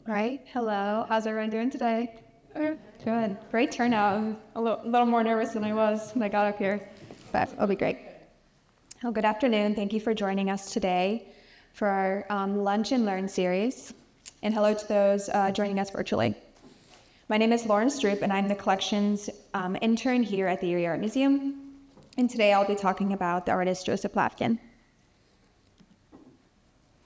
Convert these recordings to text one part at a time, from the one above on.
All right, hello. How's everyone doing today? Good. Great turnout. I'm a little more nervous than I was when I got up here, but it'll be great. Well, good afternoon. Thank you for joining us today for our Lunch and Learn series. And hello to those joining us virtually. My name is Lauren Stroupe, and I'm the collections intern here at the Erie Art Museum. And today I'll be talking about the artist Joseph Plavcan.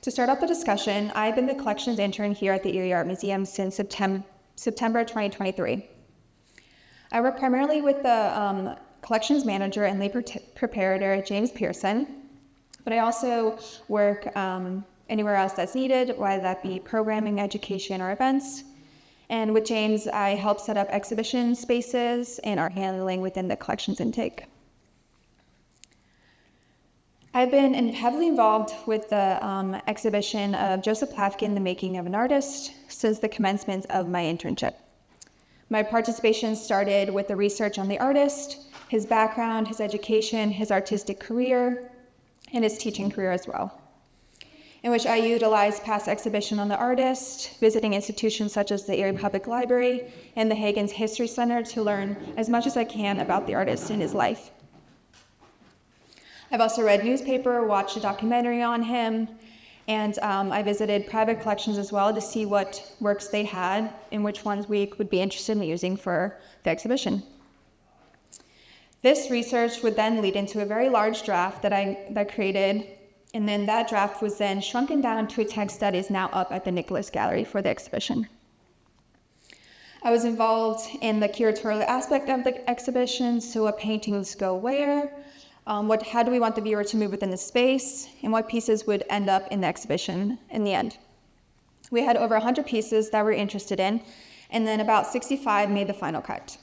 To start off the discussion, I've been the collections intern here at the Erie Art Museum since September 2023. I work primarily with the collections manager and lead preparator, James Pearson, but I also work anywhere else that's needed, whether that be programming, education, or events. And with James, I help set up exhibition spaces and art handling within the collections intake. I've been heavily involved with the exhibition of Joseph Plavcan, The Making of an Artist, since the commencement of my internship. My participation started with the research on the artist, his background, his education, his artistic career, and his teaching career as well, in which I utilized past exhibition on the artist, visiting institutions such as the Erie Public Library and the Hagen's History Center to learn as much as I can about the artist and his life. I've also read newspaper, watched a documentary on him, and I visited private collections as well to see what works they had and which ones we would be interested in using for the exhibition. This research would then lead into a very large draft that I created, and then that draft was then shrunken down to a text that is now up at the Nicholas Gallery for the exhibition. I was involved in the curatorial aspect of the exhibition, so what paintings go where, how do we want the viewer to move within the space, and what pieces would end up in the exhibition in the end. We had over 100 pieces that we're interested in, and then about 65 made the final cut.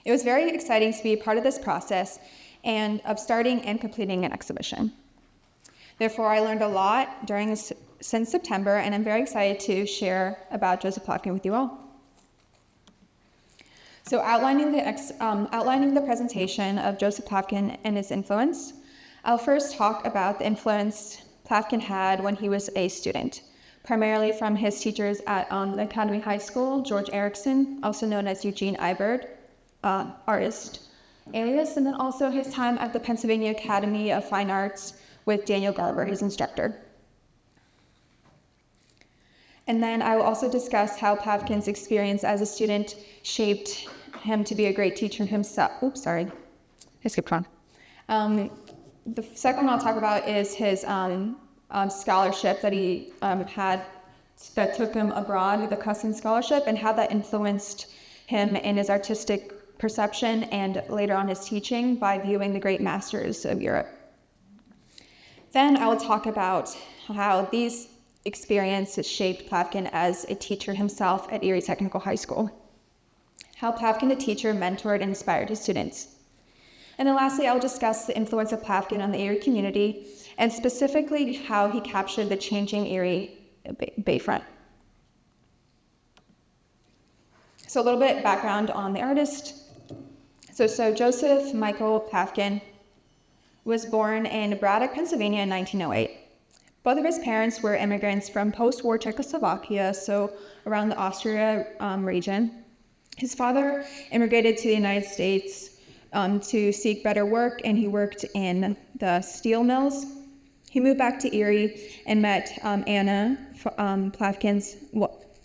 It was very exciting to be a part of this process and of starting and completing an exhibition. Therefore, I learned a lot since September, and I'm very excited to share about Joseph Plavcan with you all. So outlining the presentation of Joseph Plavcan and his influence, I'll first talk about the influence Plavcan had when he was a student, primarily from his teachers at the Academy High School, George Erickson, also known as Eugene Iberd, artist alias, and then also his time at the Pennsylvania Academy of Fine Arts with Daniel Garber, his instructor. And then I will also discuss how Plavcan's experience as a student shaped him to be a great teacher himself. Oops, sorry, I skipped one. The second one I'll talk about is his scholarship that he had that took him abroad, the Custom Scholarship, and how that influenced him in his artistic perception and later on his teaching by viewing the great masters of Europe. Then I will talk about how these experiences shaped Plavcan as a teacher himself at Erie Technical High School, how Plavcan the teacher mentored and inspired his students. And then lastly, I'll discuss the influence of Plavcan on the Erie community and specifically how he captured the changing Erie Bayfront. So a little bit background on the artist. So Joseph Michael Plavcan was born in Braddock, Pennsylvania in 1908. Both of his parents were immigrants from post-war Czechoslovakia, so around the Austria region. His father immigrated to the United States to seek better work, and he worked in the steel mills. He moved back to Erie and met Anna, Plavcan's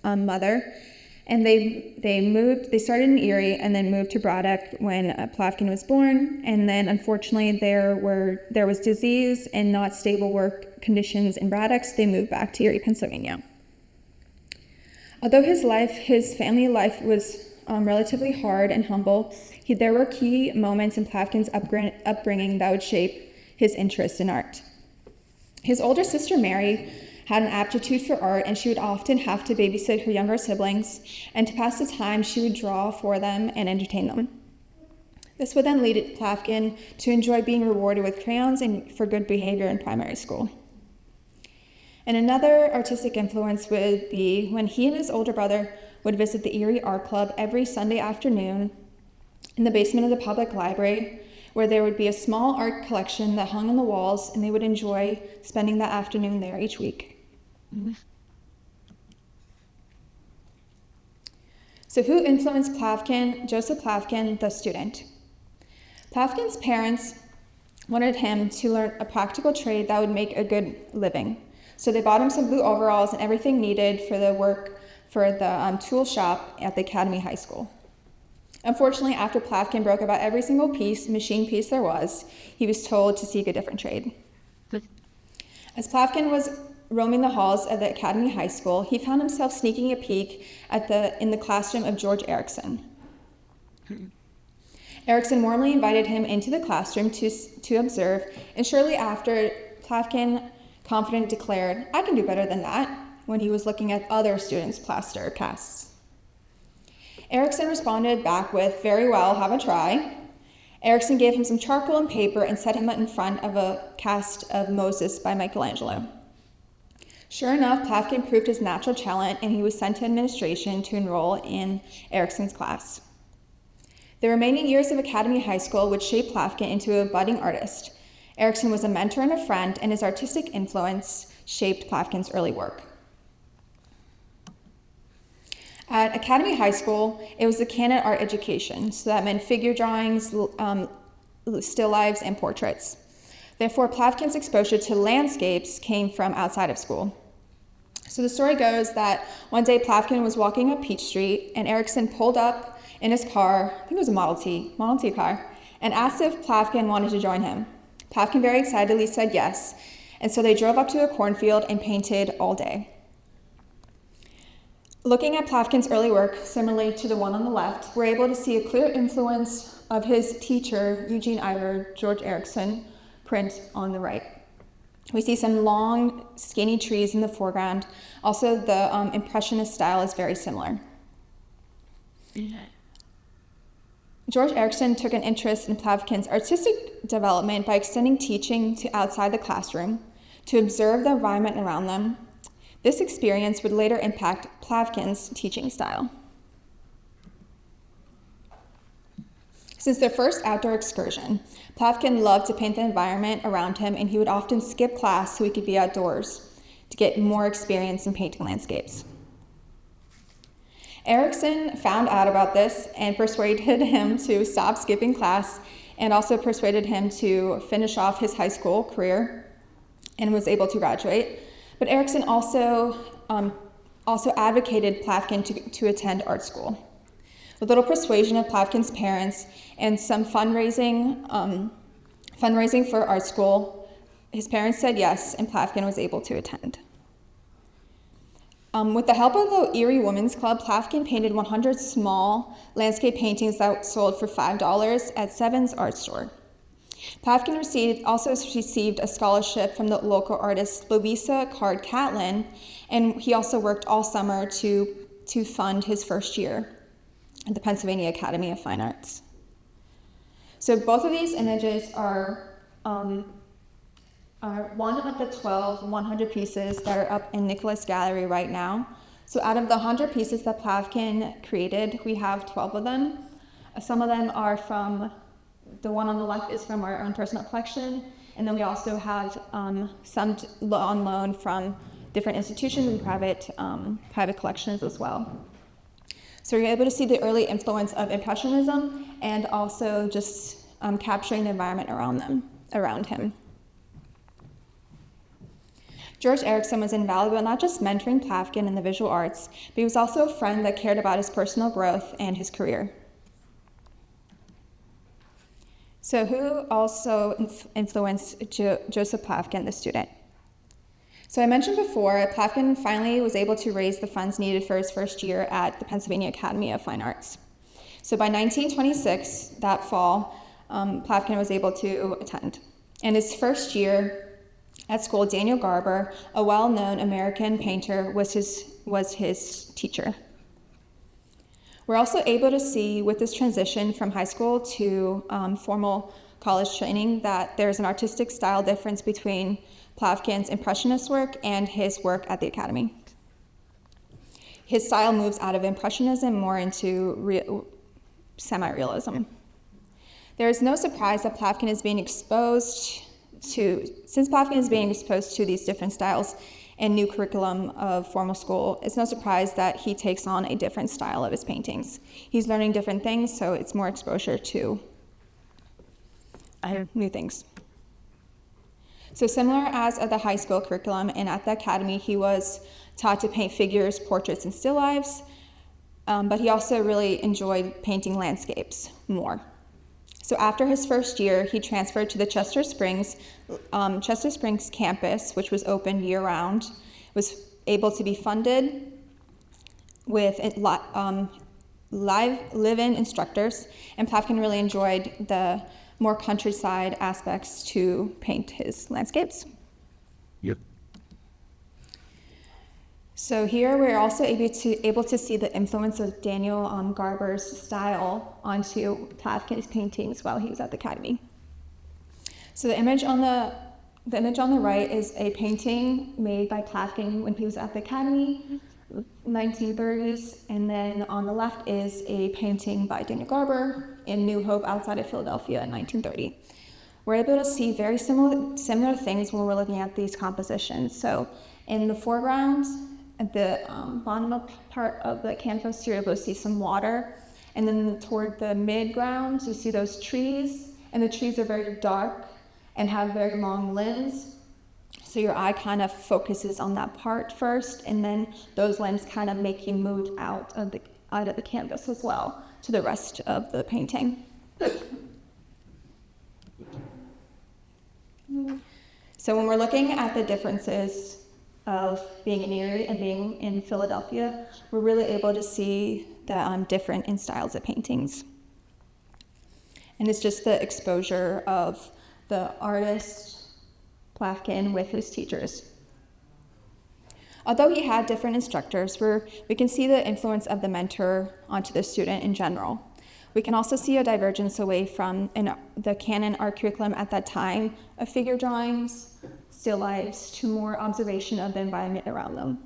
mother, and they started in Erie and then moved to Braddock when Plavcan was born. And then unfortunately there was disease and not stable work conditions in Braddock, so they moved back to Erie, Pennsylvania. Although his family life was relatively hard and humble, there were key moments in Plavcan's upbringing that would shape his interest in art. His older sister Mary had an aptitude for art, and she would often have to babysit her younger siblings, and to pass the time, she would draw for them and entertain them. This would then lead Plavcan to enjoy being rewarded with crayons and for good behavior in primary school. And another artistic influence would be when he and his older brother would visit the Erie Art Club every Sunday afternoon in the basement of the public library, where there would be a small art collection that hung on the walls, and they would enjoy spending that afternoon there each week. So who influenced Plavcan? Joseph Plavcan, the student. Plavcan's parents wanted him to learn a practical trade that would make a good living. So they bought him some blue overalls and everything needed for the work for the tool shop at the Academy High School. Unfortunately, after Plavcan broke about every single machine piece there was, he was told to seek a different trade. As Plavcan was roaming the halls of the Academy High School, he found himself sneaking a peek in the classroom of George Erickson. Erickson warmly invited him into the classroom to observe, and shortly after, Plavcan confidently declared, "I can do better than that," when he was looking at other students' plaster casts. Erickson responded back with, "Very well, have a try." Erickson gave him some charcoal and paper and set him in front of a cast of Moses by Michelangelo. Sure enough, Plavcan proved his natural talent, and he was sent to administration to enroll in Erickson's class. The remaining years of Academy High School would shape Plavcan into a budding artist. Erickson was a mentor and a friend, and his artistic influence shaped Plavcan's early work. At Academy High School, it was a canon art education, so that meant figure drawings, still lifes, and portraits. Therefore, Plavcan's exposure to landscapes came from outside of school. So the story goes that one day Plavcan was walking up Peach Street, and Erickson pulled up in his car, I think it was a Model T car, and asked if Plavcan wanted to join him. Plavcan very excitedly said yes, and so they drove up to a cornfield and painted all day. Looking at Plavcan's early work, similarly to the one on the left, we're able to see a clear influence of his teacher, Eugene Ivor, George Erickson, print on the right. We see some long, skinny trees in the foreground. Also, the Impressionist style is very similar. George Erickson took an interest in Plavcan's artistic development by extending teaching to outside the classroom, to observe the environment around them. This experience would later impact Plavcan's teaching style. Since their first outdoor excursion, Plavcan loved to paint the environment around him, and he would often skip class so he could be outdoors to get more experience in painting landscapes. Erickson found out about this and persuaded him to stop skipping class, and also persuaded him to finish off his high school career and was able to graduate. But Erickson also advocated Plavcan to attend art school. With little persuasion of Plavcan's parents and some fundraising for art school, his parents said yes, and Plavcan was able to attend. With the help of the Erie Women's Club, Plavcan painted 100 small landscape paintings that sold for $5 at Seven's art store. Plavcan also received a scholarship from the local artist Louisa Card Catlin, and he also worked all summer to fund his first year at the Pennsylvania Academy of Fine Arts. So both of these images are one of the 12 100 pieces that are up in Nicholas Gallery right now. So out of the 100 pieces that Plavcan created, we have 12 of them. Some of them are from, the one on the left is from our own personal collection, and then we also have some on loan from different institutions and private collections as well. So you're able to see the early influence of Impressionism and also just capturing the environment around him. George Erickson was invaluable, not just mentoring Plavcan in the visual arts, but he was also a friend that cared about his personal growth and his career. So who also influenced Joseph Plavcan, the student? So I mentioned before, Plavcan finally was able to raise the funds needed for his first year at the Pennsylvania Academy of Fine Arts. So by 1926, that fall, Plavcan was able to attend. In his first year at school, Daniel Garber, a well-known American painter, was his teacher. We're also able to see with this transition from high school to formal college training that there's an artistic style difference between Plavcan's Impressionist work and his work at the Academy. His style moves out of Impressionism more into semi-realism. There is no surprise that since Plavcan is being exposed to these different styles and new curriculum of formal school, it's no surprise that he takes on a different style of his paintings. He's learning different things, so it's more exposure to new things. So similar as at the high school curriculum and at the academy, he was taught to paint figures, portraits, and still lifes, but he also really enjoyed painting landscapes more. So after his first year, he transferred to the Chester Springs campus, which was open year-round, was able to be funded with live live-in instructors, and Plavcan really enjoyed the more countryside aspects to paint his landscapes. Yep. So here we're also able to see the influence of Daniel Garber's style onto Plavcan's paintings while he was at the academy. So the image on the right is a painting made by Plavcan when he was at the academy, 1930s, and then on the left is a painting by Daniel Garber in New Hope outside of Philadelphia in 1930. We're able to see very similar things when we're looking at these compositions. So in the foreground, at the bottom part of the canvas, you're able to see some water, and then toward the midground, you see those trees, and the trees are very dark and have very long limbs. So your eye kind of focuses on that part first, and then those limbs kind of make you move out of the canvas as well to the rest of the painting. So when we're looking at the differences of being in Erie and being in Philadelphia, we're really able to see the different in styles of paintings. And it's just the exposure of the artist Plavcan with his teachers. Although he had different instructors, we can see the influence of the mentor onto the student in general. We can also see a divergence away from the canon art curriculum at that time of figure drawings, still lifes, to more observation of the environment around them.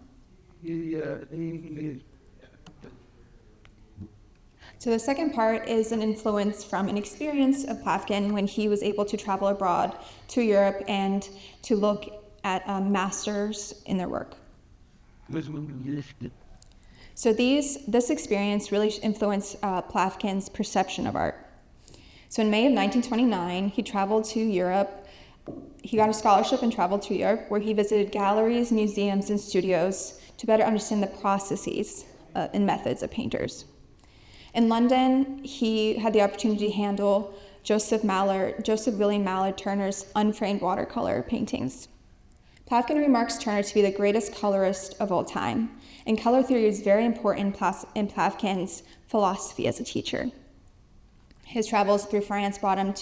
So the second part is an influence from an experience of Plavcan when he was able to travel abroad to Europe and to look at masters in their work. So this experience really influenced Plavcan's perception of art. So in May of 1929, he traveled to Europe. He got a scholarship and traveled to Europe, where he visited galleries, museums, and studios to better understand the processes and methods of painters. In London, he had the opportunity to handle Joseph William Mallard Turner's unframed watercolor paintings. Plavcan remarks Turner to be the greatest colorist of all time, and color theory is very important in Plavcan's philosophy as a teacher. His travels through France brought him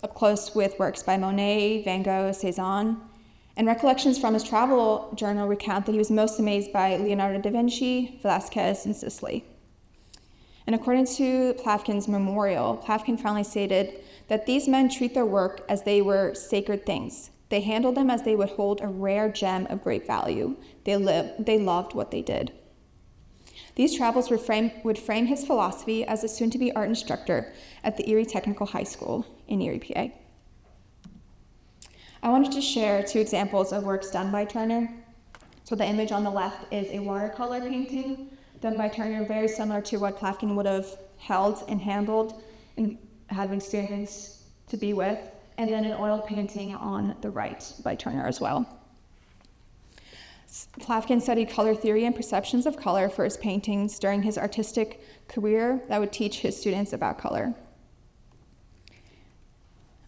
up close with works by Monet, Van Gogh, Cézanne, and recollections from his travel journal recount that he was most amazed by Leonardo da Vinci, Velázquez, and Sisley. And according to Plavcan's memorial, Plavcan finally stated that these men treat their work as they were sacred things. They handled them as they would hold a rare gem of great value. They loved what they did. These travels would frame his philosophy as a soon-to-be art instructor at the Erie Technical High School in Erie, PA. I wanted to share two examples of works done by Turner. So the image on the left is a watercolor painting done by Turner, very similar to what Plavcan would have held and handled and had experience to be with, and then an oil painting on the right by Turner as well. Plavcan studied color theory and perceptions of color for his paintings during his artistic career that would teach his students about color.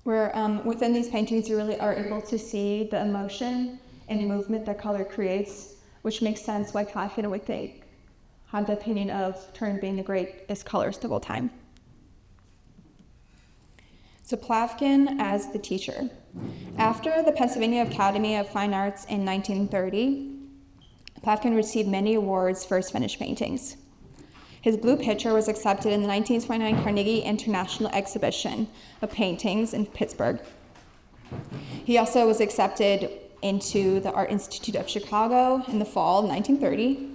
Within these paintings, you really are able to see the emotion and movement that color creates, which makes sense why Plavcan would have the opinion of Turner being the greatest colorist of all time. So Plavcan as the teacher. After the Pennsylvania Academy of Fine Arts in 1930, Plavcan received many awards for his finished paintings. His blue picture was accepted in the 1929 Carnegie International Exhibition of Paintings in Pittsburgh. He also was accepted into the Art Institute of Chicago in the fall of 1930.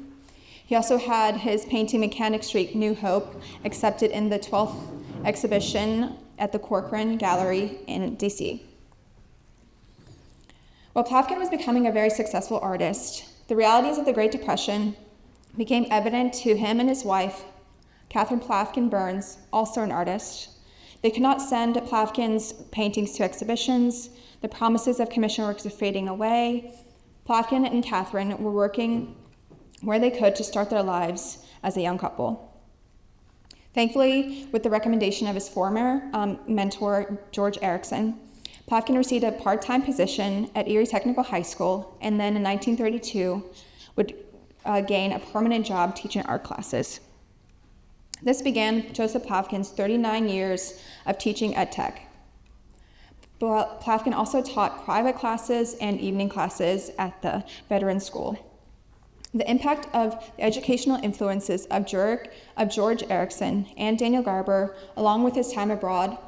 He also had his painting Mechanic Street, New Hope, accepted in the 12th exhibition at the Holstein Gallery in DC. While Plavcan was becoming a very successful artist, the realities of the Great Depression became evident to him and his wife, Catherine Plavcan Burns, also an artist. They could not send Plavcan's paintings to exhibitions. The promises of commission works were fading away. Plavcan and Catherine were working where they could to start their lives as a young couple. Thankfully, with the recommendation of his former mentor, George Erickson, Plavcan received a part-time position at Erie Technical High School, and then in 1932 would gain a permanent job teaching art classes. This began Joseph Plavcan's 39 years of teaching ed tech. Plavcan also taught private classes and evening classes at the Veteran School. The impact of the educational influences of George Erickson and Daniel Garber, along with his time abroad,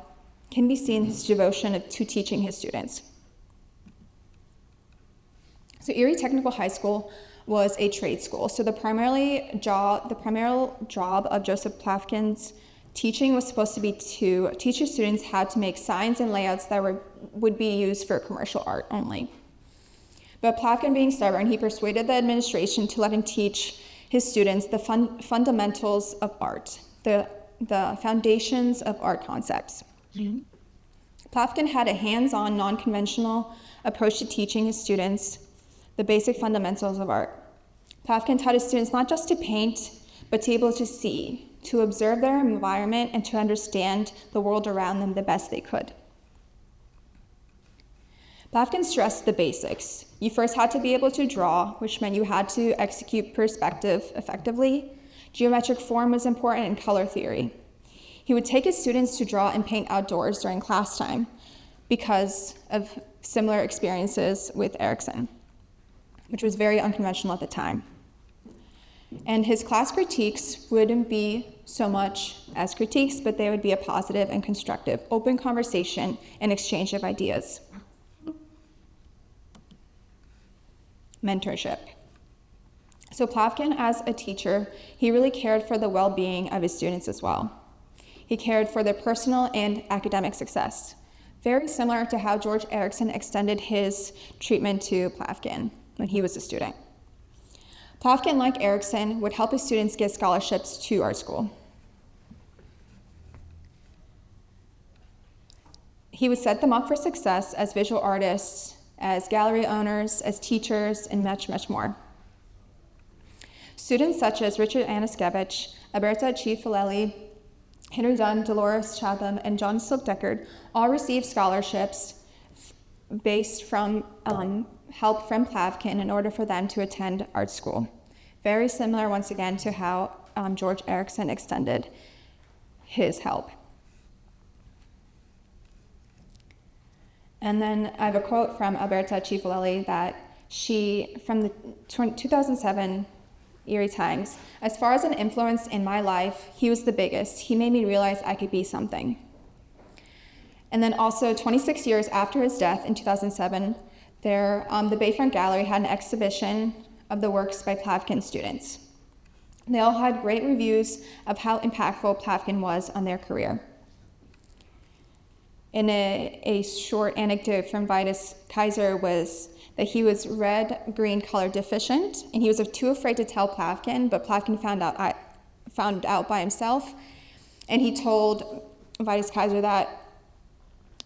can be seen in his devotion to teaching his students. So Erie Technical High School was a trade school. So the primary job of Joseph Plavcan's teaching was supposed to be to teach his students how to make signs and layouts that would be used for commercial art only. But Plavcan, being stubborn, he persuaded the administration to let him teach his students the fundamentals of art, the foundations of art concepts. Mm-hmm. Plavcan had a hands-on, non-conventional approach to teaching his students the basic fundamentals of art. Plavcan taught his students not just to paint, but to be able to see, to observe their environment, and to understand the world around them the best they could. Plavcan stressed the basics. You first had to be able to draw, which meant you had to execute perspective effectively. Geometric form was important, and color theory. He would take his students to draw and paint outdoors during class time because of similar experiences with Erickson, which was very unconventional at the time. And his class critiques wouldn't be so much as critiques, but they would be a positive and constructive, open conversation and exchange of ideas. Mentorship. So Plavcan, as a teacher, he really cared for the well-being of his students as well. He cared for their personal and academic success, very similar to how George Erickson extended his treatment to Plavcan when he was a student. Plavcan, like Erickson, would help his students get scholarships to art school. He would set them up for success as visual artists, as gallery owners, as teachers, and much, much more. Students such as Richard Aniskevich, Alberta Ciuffalelli, Henry Dunn, Dolores Chatham, and John Slope-Deckard all received scholarships based from help from Plavcan in order for them to attend art school. Very similar, once again, to how George Erickson extended his help. And then I have a quote from Alberta Ciuffalelli that from the 2007 Erie Times, "As far as an influence in my life, he was the biggest. He made me realize I could be something." And then also 26 years after his death in 2007, the Bayfront Gallery had an exhibition of the works by Plavcan students. They all had great reviews of how impactful Plavcan was on their career. And a short anecdote from Vitus Kaiser was that he was red-green color deficient, and he was too afraid to tell Plavcan, but Plavcan found out by himself, and he told Vitus Kaiser that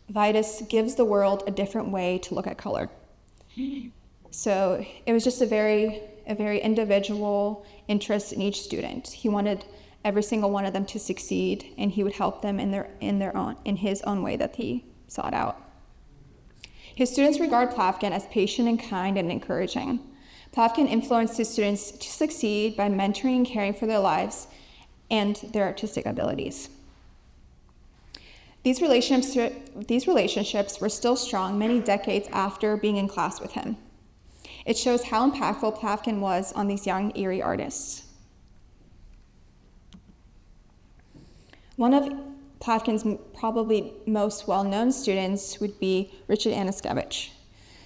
Vitus gives the world a different way to look at color. So it was just a very individual interest in each student. He wanted every single one of them to succeed, and he would help them in his own way that he sought out. His students regard Plavcan as patient and kind and encouraging. Plavcan influenced his students to succeed by mentoring and caring for their lives and their artistic abilities. These relationships were still strong many decades after being in class with him. It shows how impactful Plavcan was on these young Erie artists. One of Plavcan's probably most well-known students would be Richard Aniskevich.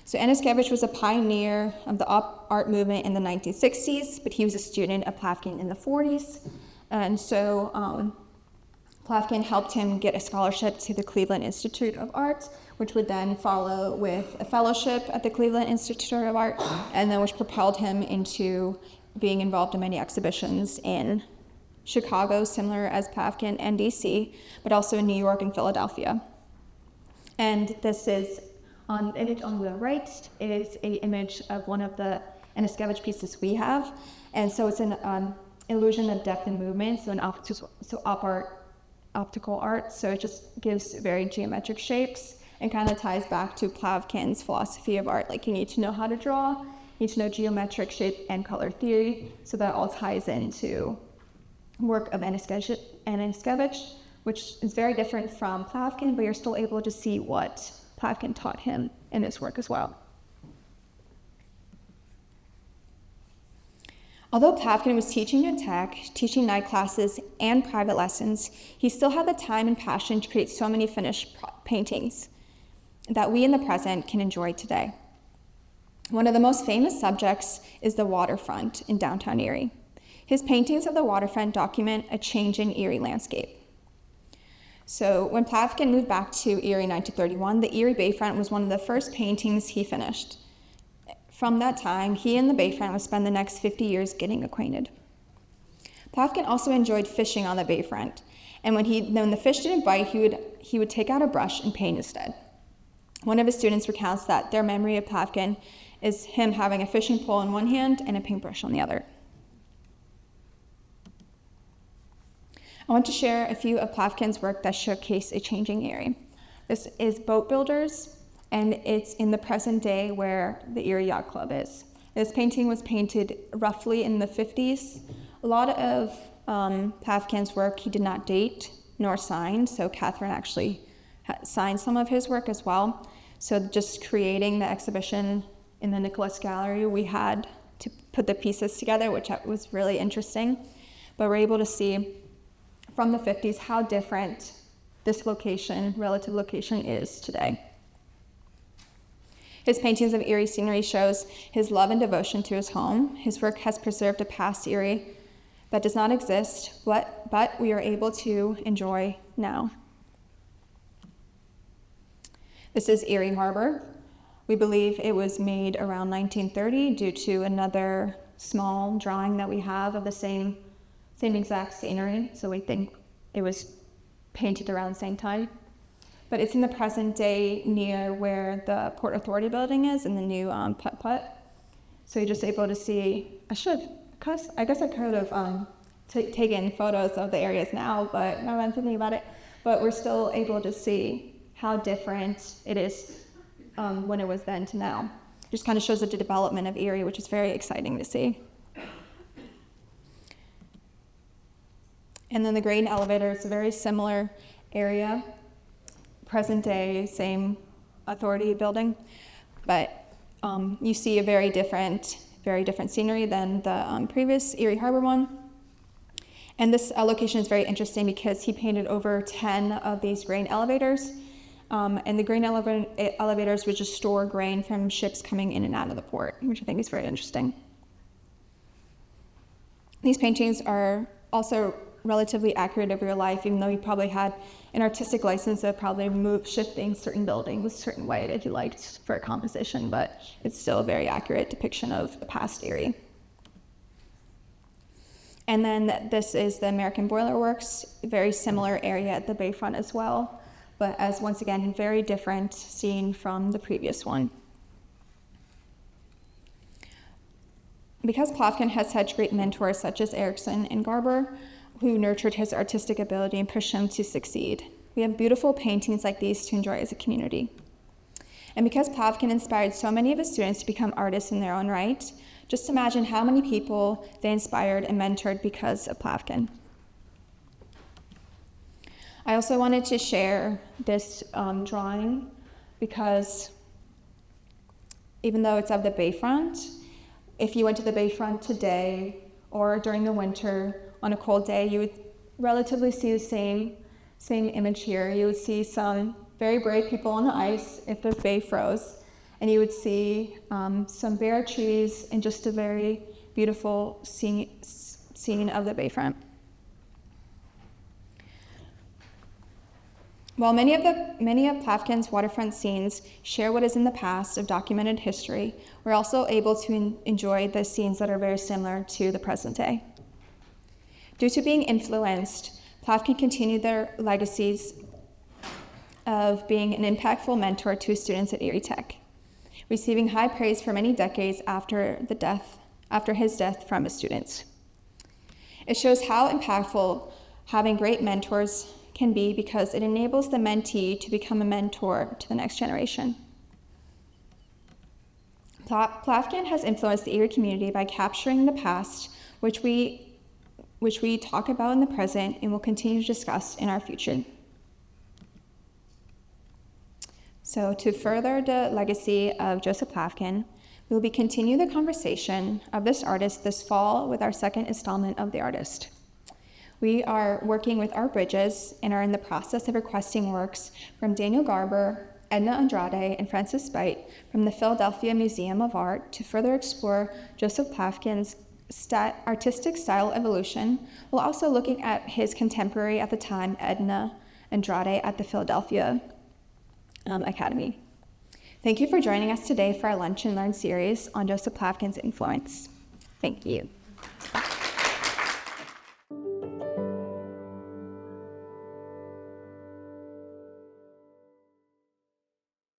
So Aniskevich was a pioneer of the art movement in the 1960s, but he was a student of Plavcan in the 40s. And so Plavcan helped him get a scholarship to the Cleveland Institute of Art, which would then follow with a fellowship at the Cleveland Institute of Art, and then which propelled him into being involved in many exhibitions in Chicago, similar as Plavcan, and DC, but also in New York and Philadelphia. And this is the image on the right is an image of one of the Aniszkiewicz pieces we have, and so it's an illusion of depth and movement, so optical art, so it just gives very geometric shapes and kind of ties back to Plavcan's philosophy of art. Like, you need to know how to draw, you need to know geometric shape and color theory, so that all ties into work of Aniszkiewicz, which is very different from Plavcan, but you're still able to see what Plavcan taught him in his work as well. Although Plavcan was teaching at Tech, teaching night classes, and private lessons, he still had the time and passion to create so many finished paintings that we in the present can enjoy today. One of the most famous subjects is the waterfront in downtown Erie. His paintings of the waterfront document a change in Erie landscape. So when Plavcan moved back to Erie in 1931, the Erie Bayfront was one of the first paintings he finished. From that time, he and the Bayfront would spend the next 50 years getting acquainted. Plavcan also enjoyed fishing on the Bayfront, and when the fish didn't bite, he would take out a brush and paint instead. One of his students recounts that their memory of Plavcan is him having a fishing pole in one hand and a paintbrush on the other. I want to share a few of Plavcan's work that showcase a changing Erie. This is Boat Builders, and it's in the present day where the Erie Yacht Club is. This painting was painted roughly in the 50s. A lot of Plavcan's work he did not date nor sign, so Catherine actually signed some of his work as well. So just creating the exhibition in the Nicholas Gallery, we had to put the pieces together, which was really interesting. But we're able to see from the 50s how different this relative location is today. His paintings of Erie scenery shows his love and devotion to his home. His work has preserved a past Erie that does not exist, but we are able to enjoy now. This is Erie Harbor. We believe it was made around 1930 due to another small drawing that we have of the same exact scenery, so we think it was painted around the same time. But it's in the present day near where the Port Authority building is and the new putt-putt. So you're just able to see, I guess I could have taken photos of the areas now, but now I'm thinking about it. But we're still able to see how different it is when it was then to now. Just kind of shows the development of Erie, which is very exciting to see. And then the grain elevator is a very similar area. Present day, same authority building, but you see a very different scenery than the previous Erie Harbor one. And this location is very interesting because he painted over 10 of these grain elevators, and the grain elevators would just store grain from ships coming in and out of the port, which I think is very interesting. These paintings are also relatively accurate of real life, even though he probably had an artistic license that probably shifting certain buildings a certain way that he liked for a composition, but it's still a very accurate depiction of the past Erie. And then this is the American Boiler Works, a very similar area at the Bayfront as well, but as once again, very different scene from the previous one. Because Plavcan has such great mentors such as Erickson and Garber, who nurtured his artistic ability and pushed him to succeed, we have beautiful paintings like these to enjoy as a community. And because Plavcan inspired so many of his students to become artists in their own right, just imagine how many people they inspired and mentored because of Plavcan. I also wanted to share this drawing because even though it's of the Bayfront, if you went to the Bayfront today or during the winter on a cold day, you would relatively see the same image here. You would see some very brave people on the ice if the bay froze, and you would see some bare trees and just a very beautiful scene of the Bayfront. While many of Plavcan's waterfront scenes share what is in the past of documented history, we're also able to enjoy the scenes that are very similar to the present day. Due to being influenced, Plavcan continued their legacies of being an impactful mentor to his students at Erie Tech, receiving high praise for many decades after his death from his students. It shows how impactful having great mentors can be because it enables the mentee to become a mentor to the next generation. Plavcan has influenced the Erie community by capturing the past, which we talk about in the present and will continue to discuss in our future. So to further the legacy of Joseph Plavcan, we will be continuing the conversation of this artist this fall with our second installment of The Artist. We are working with Art Bridges and are in the process of requesting works from Daniel Garber, Edna Andrade, and Francis Spite from the Philadelphia Museum of Art to further explore Joseph Plavcan's artistic style evolution, while also looking at his contemporary at the time, Edna Andrade, at the Philadelphia Academy. Thank you for joining us today for our Lunch and Learn series on Joseph Plavcan's influence. Thank you.